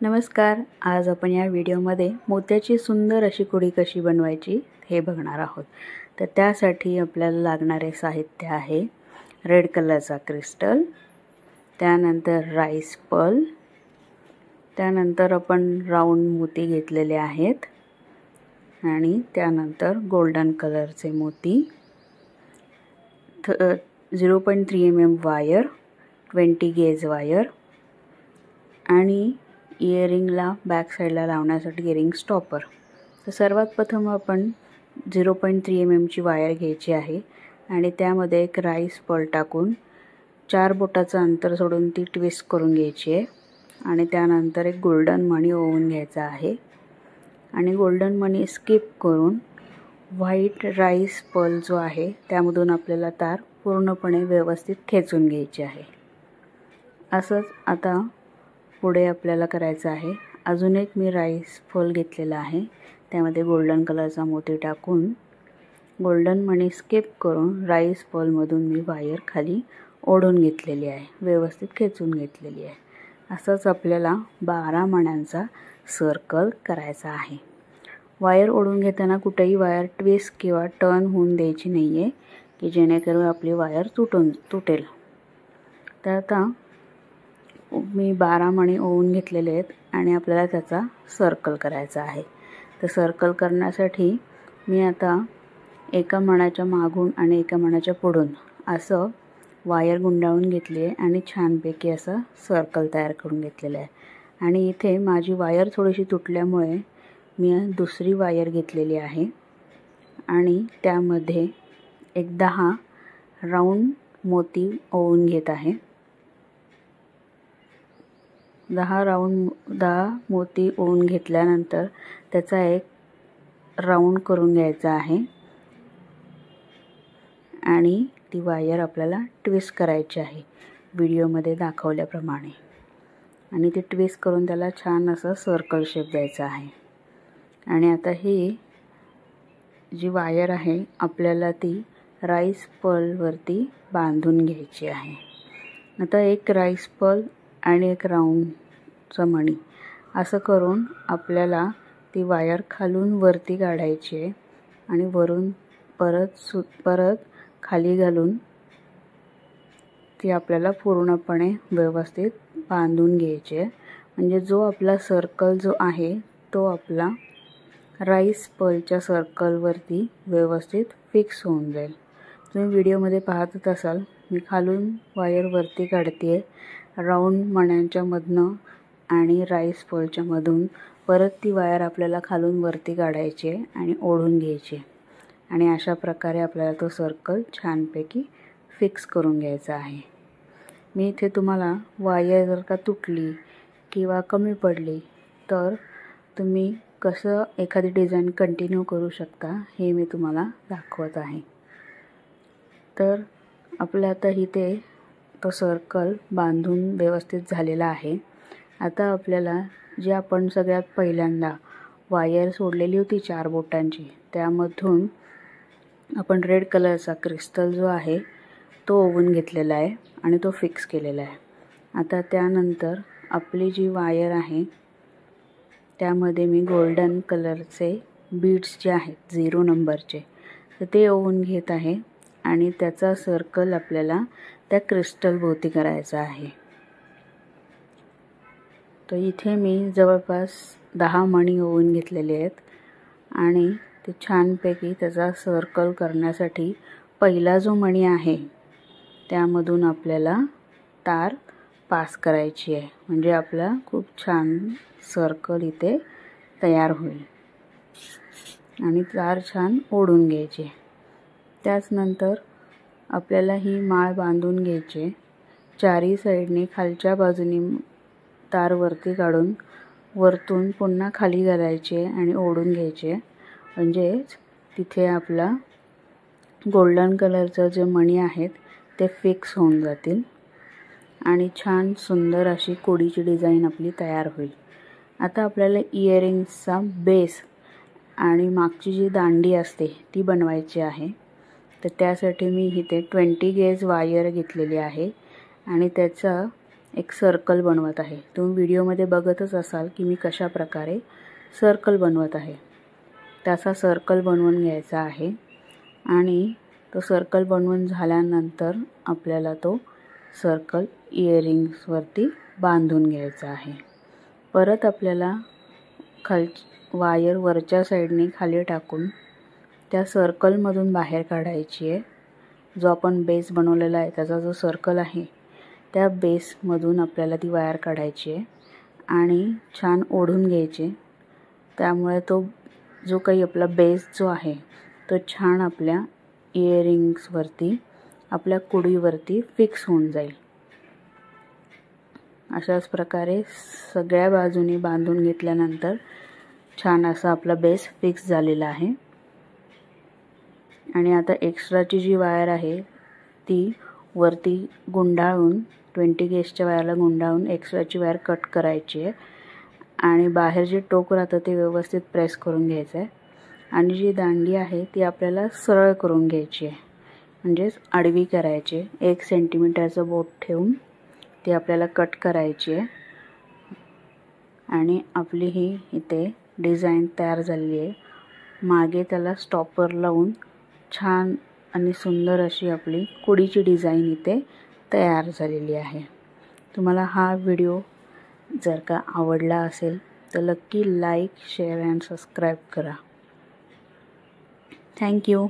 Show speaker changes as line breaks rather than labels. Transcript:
नमस्कार. आज आपण या व्हिडिओमध्ये मोत्याची सुंदर अशी कुडी कशी बनवायची हे बघणार आहोत. तर त्यासाठी आपल्याला लागणारे साहित्य आहे रेड कलरचा क्रिस्टल, त्यानंतर राईस पर्ल, त्यानंतर आपण राऊंड मोती घेतलेले आहेत आणि त्यानंतर गोल्डन कलरचे मोती, 0.3 mm वायर, 20 गेज वायर आणि इयरिंगला बॅक साईडला लावण्यासाठी इयरिंग स्टॉपर. तर सर्वात प्रथम आपण 0.3 mm ची वायर घ्यायची आहे आणि त्यामध्ये एक राईस पर्ल टाकून 4 बोटाचं अंतर सोडून ती ट्विस्ट करून घ्यायची आहे आणि त्यानंतर एक गोल्डन मणी ओवून घ्यायचा आहे आणि गोल्डन मणी स्किप करून व्हाईट राईस पर्ल जो आहे त्यामधून आपल्याला तार पूर्णपणे व्यवस्थित खेचून घ्यायची आहे. असंच आता पुढे आपल्याला करायचं आहे. अजून एक मी राईस पर्ल घेतलेला आहे, त्यामध्ये गोल्डन कलरचा मोती टाकून गोल्डन मणी स्किप करून राईस पर्लमधून मी वायर खाली ओढून घेतलेली आहे, व्यवस्थित खेचून घेतलेली आहे. असंच आपल्याला 12 मण्यांचा सर्कल करायचा आहे. वायर ओढून घेताना कुठेही वायर ट्विस्ट किंवा टर्न होऊन द्यायची नाही आहे की जेणेकरून आपली वायर तुटेल. तर आता मी 12 मणी ओवून घेतलेले आहेत आणि आपल्याला त्याचा सर्कल करायचा आहे. तर सर्कल करण्यासाठी मी आता एका मण्याच्या मागून आणि एका मण्याच्या पुढून असं वायर गुंडाळून घेतली आहे आणि छानपैकी असं सर्कल तयार करून घेतलेलं आहे. आणि इथे माझी वायर थोडीशी तुटल्यामुळे मी दुसरी वायर घेतलेली आहे आणि त्यामध्ये एक 10 राऊंड मोती ओवून घेत आहे. 10 मोती ओवून घेतल्यानंतर त्याचा एक राऊंड करून घ्यायचा आहे आणि ती वायर आपल्याला ट्विस्ट करायची आहे व्हिडिओमध्ये दाखवल्याप्रमाणे आणि ती ट्विस्ट करून त्याला छान असं सर्कल शेप द्यायचा आहे. आणि आता ही जी वायर आहे आपल्याला ती राईस पर्लवरती बांधून घ्यायची आहे. आता एक राईस पर्ल आणि एक राऊंडचा मणी असं करून आपल्याला ती वायर खालून वरती काढायची आहे आणि वरून परत खाली घालून ती आपल्याला पूर्णपणे व्यवस्थित बांधून घ्यायची आहे. म्हणजे जो आपला सर्कल जो आहे तो आपला राईस पर्लच्या सर्कलवरती व्यवस्थित फिक्स होऊन जाईल. तुम्ही व्हिडिओमध्ये पाहतच असाल मी खालून वायर वरती काढते आहे राऊंड मण्यांच्या मधनं आणि राईस पर्लच्या मधून. परत ती वायर आपल्याला खालून वरती काढायची आहे आणि ओढून घ्यायची आणि अशा प्रकारे आपल्याला तो सर्कल छानपैकी फिक्स करून घ्यायचा आहे. मी इथे तुम्हाला वायर जर का तुटली किंवा कमी पडली तर तुम्ही कसं एखादी डिझाईन कंटिन्यू करू शकता हे मी तुम्हाला दाखवत आहे. तर आपलं आता इथे तो सर्कल बांधून व्यवस्थित झालेला आहे. आता आपल्याला जे आपण सगळ्यात पहिल्यांदा वायर सोडलेली होती 4 बोटांची त्यामधून आपण रेड कलरचा क्रिस्टल जो आहे तो ओवून घेतलेला आहे आणि तो फिक्स केलेला आहे. आता त्यानंतर आपली जी वायर आहे त्यामध्ये मी गोल्डन कलरचे बीड्स जे आहेत 0 नंबरचे तर ते ओवून घेत आहे आणि त्याचा सर्कल आपल्याला त्या क्रिस्टल भोवती करायचा आहे. तर इथे मी जवळपास 10 मणी ओवून घेतलेले आहेत आणि ते छानपैकी त्याचा सर्कल करण्यासाठी पहिला जो मणी आहे त्यामधून आपल्याला तार पास करायची आहे. म्हणजे आपला खूप छान सर्कल इथे तयार होईल आणि तार छान ओढून घ्यायची. त्याचनंतर आपल्याला ही माळ बांधून घ्यायची. चारी साईडने खालच्या बाजूने तार वरती काढून वरतून पुन्हा खाली घालायचे आणि ओढून घ्यायचे. म्हणजेच तिथे आपला गोल्डन कलरचं जे मणी आहेत ते फिक्स होऊन जातील आणि छान सुंदर अशी कुडीची डिझाईन आपली तयार होईल. आता आपल्याला इयरिंग्सचा बेस आणि मागची जी दांडी असते ती बनवायची आहे. तर त्यासाठी मी इथे 20 गेज वायर घेतलेली आहे आणि त्याचा एक सर्कल बनवत आहे। तुम्ही व्हिडिओमध्ये बघतच असाल की मी कशा प्रकारे सर्कल बनवत आहे। त्याचा सर्कल बनवून घ्यायचा आहे आणि तो सर्कल बनवून झाल्यानंतर आपल्याला तो सर्कल इयरिंग्सवरती बांधून घ्यायचा आहे। परत आपल्याला वायर वरच्या साईडने खाली टाकून त्या सर्कलमधून बाहेर काढायची आहे। जो आपण बेस बनवलेला आहे त्याचा जो सर्कल आहे त्या बेसमधून आपल्याला ती वायर काढायची आहे आणि छान ओढून घ्यायची। त्यामुळे तो जो काही आपला बेस जो आहे तो छान आपल्या इयरिंग्सवरती आपल्या कुडीवरती फिक्स होऊन जाईल। अशाच प्रकारे सगळ्या बाजूनी बांधून घेतल्यानंतर छान असा आपला बेस फिक्स झालेला आहे। आणि आता एक्स्ट्राची जी वायर आहे ती वरती गुंडाळून 20 गेजच्या वायरला गुंडाळून एक्स्ट्राची वायर कट करायची आहे आणि बाहेर जे टोक राहतं ते व्यवस्थित प्रेस करून घ्यायचं आहे आणि जी दांडी आहे ती आपल्याला सरळ करून घ्यायची आहे, म्हणजेच आडवी करायची आहे। 1 सेंटीमीटरचं बोट ठेवून ती आपल्याला कट करायची आहे आणि आपली ही इथे डिझाइन तयार झालेली आहे। मागे त्याला स्टॉपर लावून छान आणि सुंदर अशी आपली कुडीची डिझाइन इथे तयार झालेली आहे। तुम्हाला हा व्हिडिओ जर का आवडला असेल तर नक्की लाईक, शेअर अँड सबस्क्राईब करा। थँक्यू।